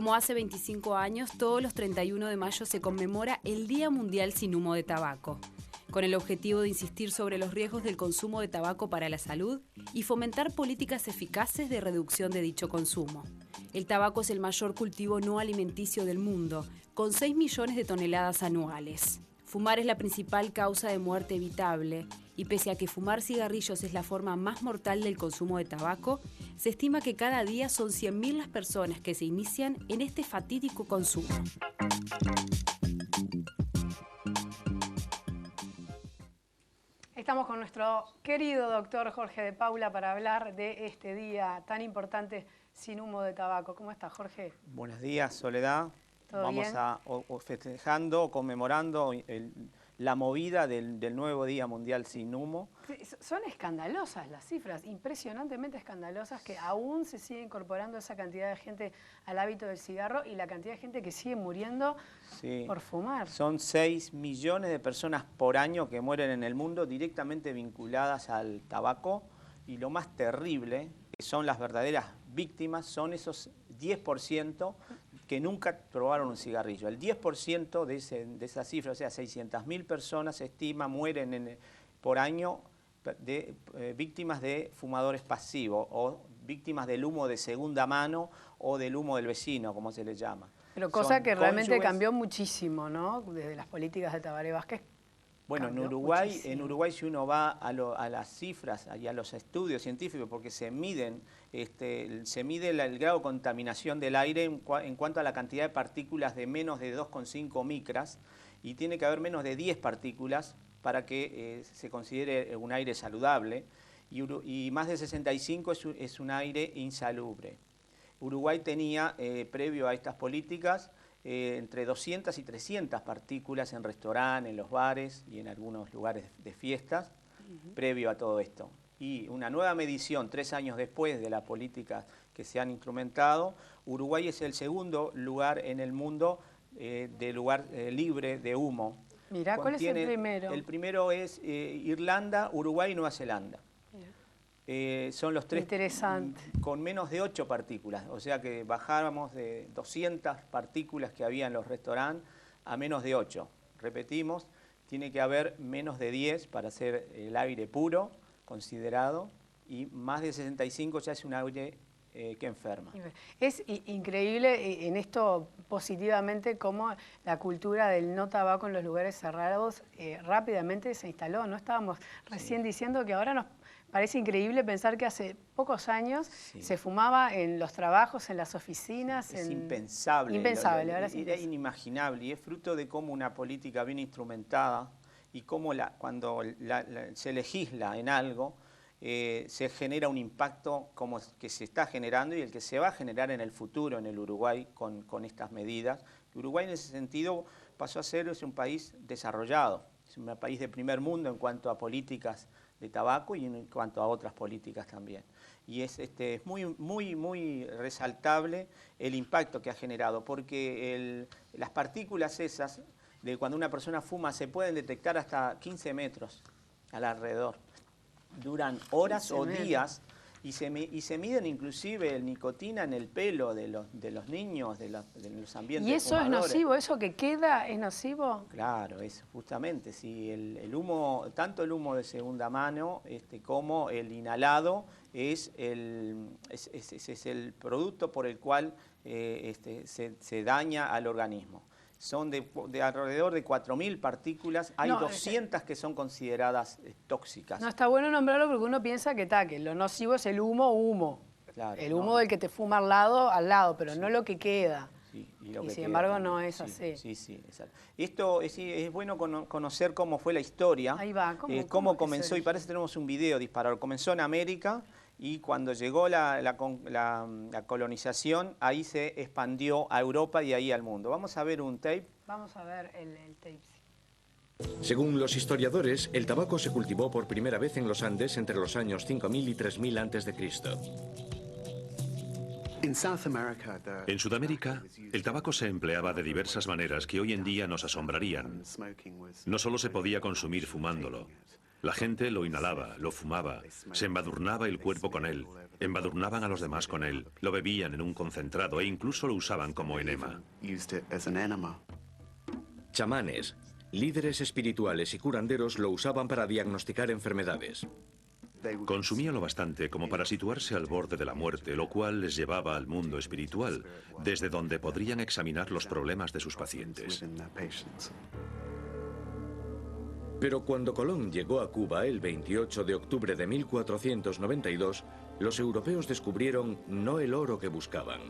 Como hace 25 años, todos los 31 de mayo se conmemora el Día Mundial sin Humo de Tabaco, con el objetivo de insistir sobre los riesgos del consumo de tabaco para la salud y fomentar políticas eficaces de reducción de dicho consumo. El tabaco es el mayor cultivo no alimenticio del mundo, con 6 millones de toneladas anuales. Fumar es la principal causa de muerte evitable, y pese a que fumar cigarrillos es la forma más mortal del consumo de tabaco, se estima que cada día son 100.000 las personas que se inician en este fatídico consumo. Estamos con nuestro querido doctor Jorge de Paula para hablar de este día tan importante sin humo de tabaco. ¿Cómo estás, Jorge? Buenos días, Soledad. Vamos festejando, conmemorando la movida del nuevo Día Mundial sin Humo. Son escandalosas las cifras, impresionantemente escandalosas, que aún se sigue incorporando esa cantidad de gente al hábito del cigarro y la cantidad de gente que sigue muriendo por fumar. Son 6 millones de personas por año que mueren en el mundo directamente vinculadas al tabaco, y lo más terrible, que son las verdaderas víctimas, son esos 10% que nunca probaron un cigarrillo. El 10% de esa cifra, o sea, 600.000 personas se estima mueren por año de víctimas de fumadores pasivos o víctimas del humo de segunda mano o del humo del vecino, como se le llama. Pero cosa que realmente cambió muchísimo, ¿no? Desde las políticas de Tabaré Vázquez. Bueno, en Uruguay si uno va a las cifras y a los estudios científicos, porque se mide el grado de contaminación del aire en cuanto a la cantidad de partículas de menos de 2,5 micras, y tiene que haber menos de 10 partículas para que se considere un aire saludable, y más de 65 es un aire insalubre. Uruguay tenía, previo a estas políticas, entre 200 y 300 partículas en restaurantes, en los bares y en algunos lugares de fiestas, previo a todo esto. Y una nueva medición, 3 años después de las políticas que se han instrumentado, Uruguay es el segundo lugar en el mundo libre de humo. Mirá, ¿cuál es el primero? El primero es Irlanda, Uruguay y Nueva Zelanda. Son los 3 con menos de 8 partículas, o sea que bajábamos de 200 partículas que había en los restaurantes a menos de 8. Repetimos, tiene que haber menos de 10 para ser el aire puro considerado, y más de 65 ya es un aire que enferma. Es increíble en esto positivamente cómo la cultura del no tabaco en los lugares cerrados rápidamente se instaló. No estábamos recién diciendo que ahora nos parece increíble pensar que hace pocos años se fumaba en los trabajos, en las oficinas. Es impensable. Impensable, ahora era inimaginable, y es fruto de cómo una política bien instrumentada y cómo cuando se legisla en algo, se genera un impacto como que se está generando y el que se va a generar en el futuro en el Uruguay con estas medidas. Uruguay en ese sentido pasó a ser un país desarrollado, es un país de primer mundo en cuanto a políticas de tabaco y en cuanto a otras políticas también. Y es muy resaltable el impacto que ha generado, porque las partículas esas, de cuando una persona fuma, se pueden detectar hasta 15 metros alrededor. Duran horas o días y se miden inclusive el nicotina en el pelo de los niños, de los ambientes. ¿Y eso fumadores. Es nocivo? ¿Eso que queda es nocivo? Claro, es justamente, sí, el humo, tanto el humo de segunda mano como el inhalado es el producto por el cual se daña al organismo. Son de alrededor de 4.000 partículas, hay 200 que son consideradas tóxicas. No, está bueno nombrarlo porque uno piensa que lo nocivo es el humo. Claro, el humo del que te fuma al lado, pero no lo que queda. Sí, y sin embargo no es así. Sí, exacto. Esto es bueno conocer cómo fue la historia. Ahí va, cómo comenzó, y parece que tenemos un video disparado. Comenzó en América, y cuando llegó la colonización, ahí se expandió a Europa y ahí al mundo. Vamos a ver un tape. Vamos a ver el tape. Según los historiadores, el tabaco se cultivó por primera vez en los Andes entre los años 5000 y 3000 a.C. En Sudamérica, el tabaco se empleaba de diversas maneras que hoy en día nos asombrarían. No solo se podía consumir fumándolo. La gente lo inhalaba, lo fumaba, se embadurnaba el cuerpo con él, Embadurnaban a los demás con él, lo bebían en un concentrado e incluso lo usaban como enema. Chamanes, líderes espirituales y curanderos lo usaban para diagnosticar enfermedades. Consumía lo bastante como para situarse al borde de la muerte, lo cual les llevaba al mundo espiritual, desde donde podrían examinar los problemas de sus pacientes. Pero cuando Colón llegó a Cuba el 28 de octubre de 1492, los europeos descubrieron no el oro que buscaban,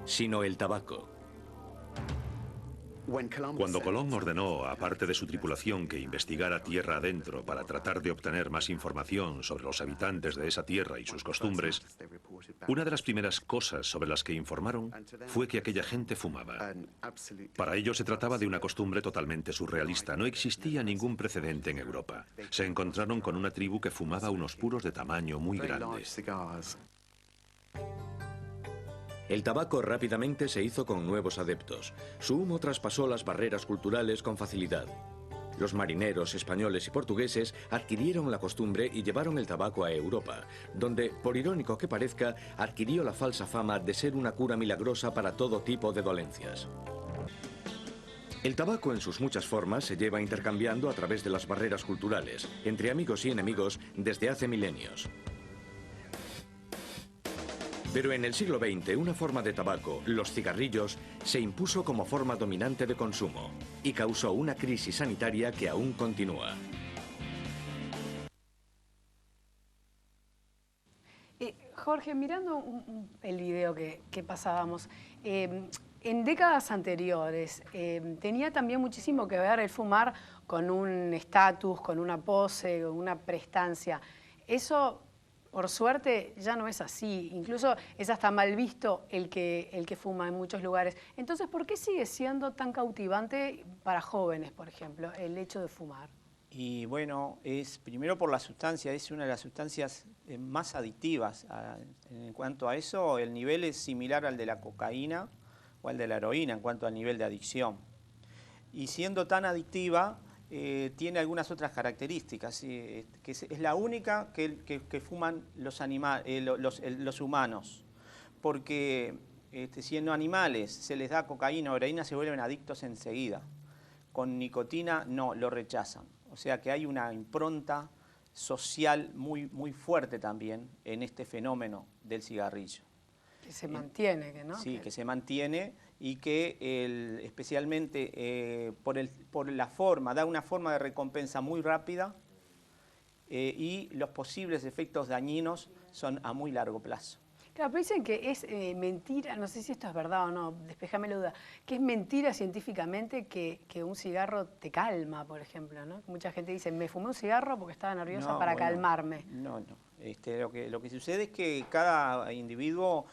sino el tabaco. Cuando Colón ordenó a parte de su tripulación que investigara tierra adentro para tratar de obtener más información sobre los habitantes de esa tierra y sus costumbres, una de las primeras cosas sobre las que informaron fue que aquella gente fumaba. Para ellos se trataba de una costumbre totalmente surrealista. No existía ningún precedente en Europa. Se encontraron con una tribu que fumaba unos puros de tamaño muy grande. El tabaco rápidamente se hizo con nuevos adeptos. Su humo traspasó las barreras culturales con facilidad. Los marineros españoles y portugueses adquirieron la costumbre y llevaron el tabaco a Europa, donde, por irónico que parezca, adquirió la falsa fama de ser una cura milagrosa para todo tipo de dolencias. El tabaco en sus muchas formas se lleva intercambiando a través de las barreras culturales, entre amigos y enemigos, desde hace milenios. Pero en el siglo XX, una forma de tabaco, los cigarrillos, se impuso como forma dominante de consumo y causó una crisis sanitaria que aún continúa. Jorge, mirando el video que pasábamos, en décadas anteriores tenía también muchísimo que ver el fumar con un estatus, con una pose, con una prestancia. Eso, por suerte, ya no es así. Incluso es hasta mal visto el que fuma en muchos lugares. Entonces, ¿por qué sigue siendo tan cautivante para jóvenes, por ejemplo, el hecho de fumar? Y bueno, es primero por la sustancia, es una de las sustancias más adictivas. En cuanto a eso, el nivel es similar al de la cocaína o al de la heroína en cuanto al nivel de adicción. Y siendo tan adictiva, tiene algunas otras características, que es la única que fuman los humanos, porque siendo animales se les da cocaína o heroína, se vuelven adictos enseguida. Con nicotina no, lo rechazan. O sea que hay una impronta social muy, muy fuerte también en este fenómeno del cigarrillo. Que se mantiene, ¿no? Sí, que se mantiene y que especialmente por la forma, da una forma de recompensa muy rápida y los posibles efectos dañinos son a muy largo plazo. Claro, pero dicen que es mentira, no sé si esto es verdad o no, despejame la duda, que es mentira científicamente que un cigarro te calma, por ejemplo, ¿no? Mucha gente dice, me fumé un cigarro porque estaba nerviosa para calmarme. No. Lo que sucede es que cada individuo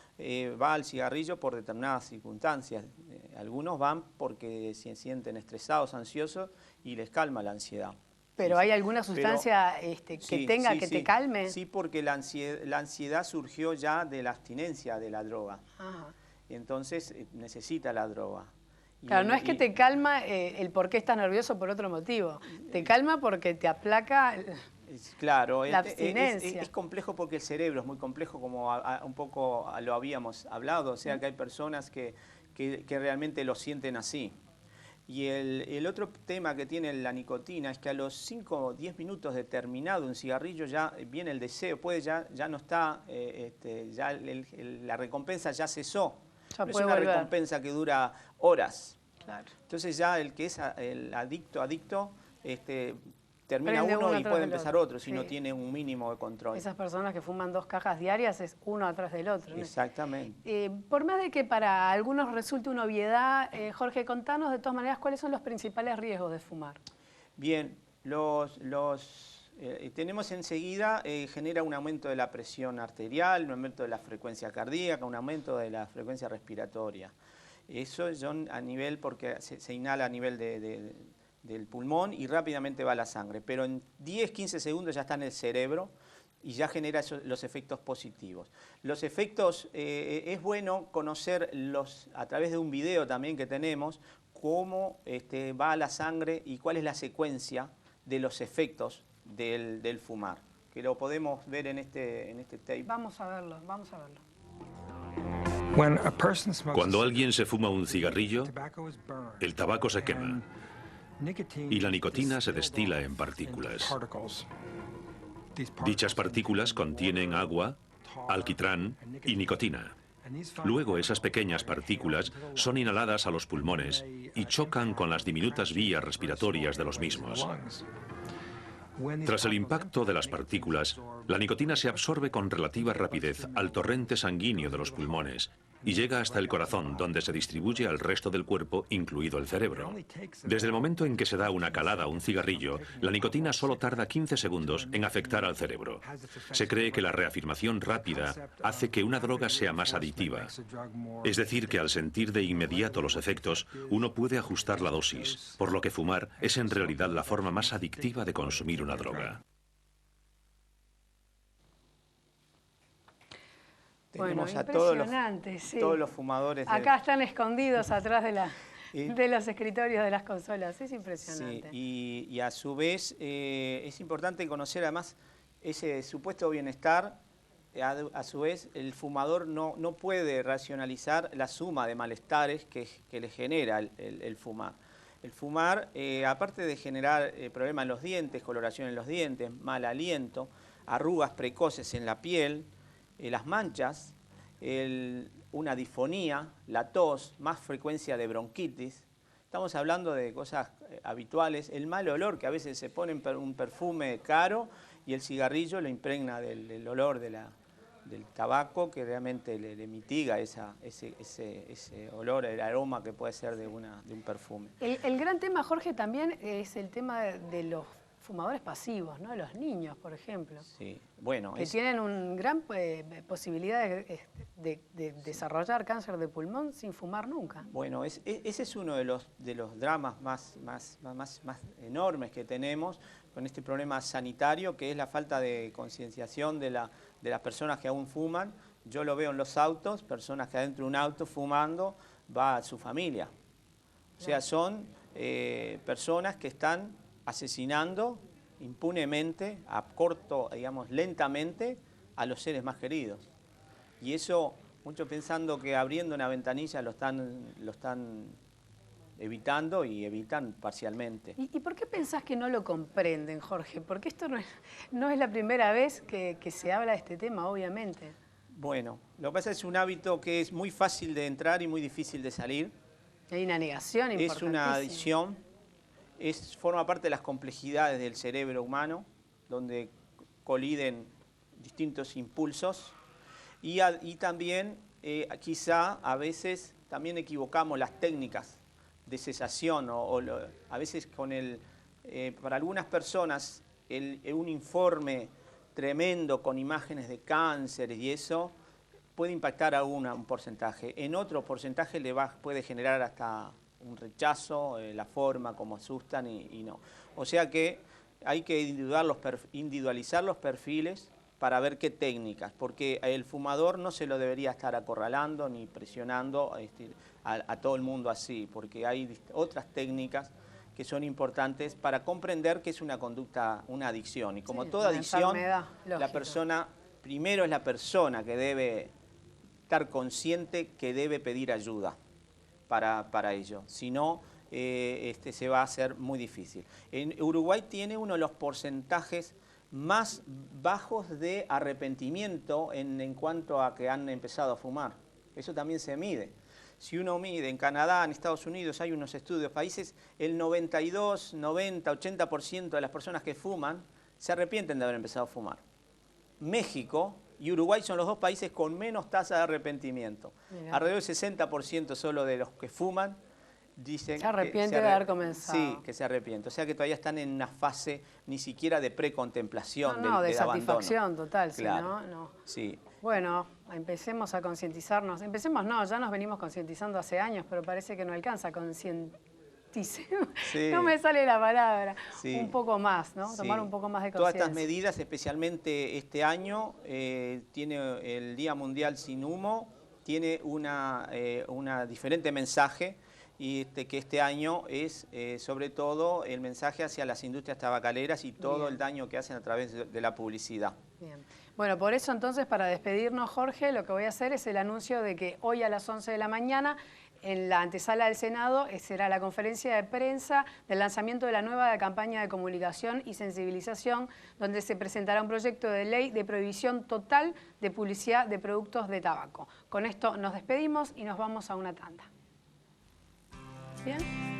va al cigarrillo por determinadas circunstancias. Algunos van porque se sienten estresados, ansiosos y les calma la ansiedad. ¿Pero hay alguna sustancia que te calme? Sí, porque la ansiedad surgió ya de la abstinencia de la droga. Ajá. Entonces necesita la droga. Claro, no es que te calma el por qué estás nervioso por otro motivo. Te calma porque te aplaca claro, la abstinencia. Es complejo porque el cerebro es muy complejo, como un poco lo habíamos hablado. O sea que hay personas que realmente lo sienten así. Y el otro tema que tiene la nicotina es que a los 5 o 10 minutos de terminado un cigarrillo ya viene el deseo, ya no está, la recompensa ya cesó. No es una recompensa que dura horas. Claro. Entonces ya el que es el adicto, termina Prende uno y puede del empezar otro si no tiene un mínimo de control. Esas personas que fuman 2 cajas diarias es uno atrás del otro, ¿no? Exactamente. Por más de que para algunos resulte una obviedad, Jorge, contanos de todas maneras cuáles son los principales riesgos de fumar. Bien, tenemos enseguida, genera un aumento de la presión arterial, un aumento de la frecuencia cardíaca, un aumento de la frecuencia respiratoria. Eso son a nivel, porque se inhala a nivel del pulmón y rápidamente va a la sangre, pero en 10-15 segundos ya está en el cerebro y ya genera los efectos positivos. Los efectos, es bueno conocer a través de un video también que tenemos, cómo va a la sangre y cuál es la secuencia de los efectos del fumar. que lo podemos ver en este tape. Vamos a verlo, vamos a verlo. Cuando alguien se fuma un cigarrillo, el tabaco se quema y la nicotina se destila en partículas. Dichas partículas contienen agua, alquitrán y nicotina. Luego esas pequeñas partículas son inhaladas a los pulmones y chocan con las diminutas vías respiratorias de los mismos. Tras el impacto de las partículas, la nicotina se absorbe con relativa rapidez al torrente sanguíneo de los pulmones y llega hasta el corazón, donde se distribuye al resto del cuerpo, incluido el cerebro. Desde el momento en que se da una calada a un cigarrillo, la nicotina solo tarda 15 segundos en afectar al cerebro. Se cree que la reafirmación rápida hace que una droga sea más adictiva. Es decir, que al sentir de inmediato los efectos, uno puede ajustar la dosis, por lo que fumar es en realidad la forma más adictiva de consumir una droga. Tenemos Bueno, a todos impresionante, los fumadores. Acá están escondidos atrás de los escritorios de las consolas, es impresionante. Sí, y a su vez es importante conocer además ese supuesto bienestar. A su vez, el fumador no puede racionalizar la suma de malestares que le genera el fumar. El fumar, aparte de generar problemas en los dientes, coloración en los dientes, mal aliento, arrugas precoces en la piel, las manchas, una disfonía, la tos, más frecuencia de bronquitis. Estamos hablando de cosas habituales. El mal olor, que a veces se pone un perfume caro y el cigarrillo lo impregna del olor del tabaco, que realmente le mitiga ese olor, el aroma que puede ser de un perfume. El gran tema, Jorge, también es el tema de los fumadores pasivos, ¿no? Los niños, por ejemplo. Sí, bueno. Que tienen una gran posibilidad de desarrollar cáncer de pulmón sin fumar nunca. Bueno, ese es uno de los dramas más enormes que tenemos con este problema sanitario, que es la falta de concienciación de las personas que aún fuman. Yo lo veo en los autos, personas que adentro de un auto fumando, va a su familia. O sea, son personas que están asesinando impunemente, lentamente, a los seres más queridos. Y eso, muchos pensando que abriendo una ventanilla lo están evitando y evitan parcialmente. ¿Y por qué pensás que no lo comprenden, Jorge? Porque esto no es la primera vez que se habla de este tema, obviamente. Bueno, lo que pasa es un hábito que es muy fácil de entrar y muy difícil de salir. Hay una negación importantísima. Es una adicción. Forma parte de las complejidades del cerebro humano, donde coliden distintos impulsos y también quizá a veces también equivocamos las técnicas de cesación a veces para algunas personas un informe tremendo con imágenes de cáncer y eso puede impactar a un porcentaje. En otro porcentaje puede generar hasta un rechazo, la forma como asustan y no. O sea que hay que individualizar los perfiles para ver qué técnicas, porque el fumador no se lo debería estar acorralando ni presionando a todo el mundo así, porque hay otras técnicas que son importantes para comprender que es una conducta, una adicción. Y como toda adicción, primero es la persona que debe estar consciente que debe pedir ayuda para ello, si no se va a hacer muy difícil. En Uruguay tiene uno de los porcentajes más bajos de arrepentimiento en cuanto a que han empezado a fumar. Eso también se mide. Si uno mide en Canadá, en Estados Unidos, hay unos estudios, países, el 92, 90, 80% de las personas que fuman se arrepienten de haber empezado a fumar. México y Uruguay son los dos países con menos tasa de arrepentimiento. Mirá. Alrededor del 60% solo de los que fuman dicen se arrepiente de haber comenzado. Sí, que se arrepiente. O sea que todavía están en una fase ni siquiera de precontemplación, de satisfacción total. Claro. Si no. Sí. Bueno, empecemos a concientizarnos. Ya nos venimos concientizando hace años, pero parece que no alcanza Sí. No me sale la palabra. Sí. Un poco más, ¿no? Tomar un poco más de conciencia. Todas estas medidas, especialmente este año, tiene el Día Mundial Sin Humo, tiene una diferente mensaje y que este año es sobre todo el mensaje hacia las industrias tabacaleras y todo el daño que hacen a través de la publicidad. Bien. Bueno, por eso entonces, para despedirnos, Jorge, lo que voy a hacer es el anuncio de que hoy a las 11 de la mañana, en la antesala del Senado, será la conferencia de prensa del lanzamiento de la nueva campaña de comunicación y sensibilización, donde se presentará un proyecto de ley de prohibición total de publicidad de productos de tabaco. Con esto nos despedimos y nos vamos a una tanda. ¿Bien?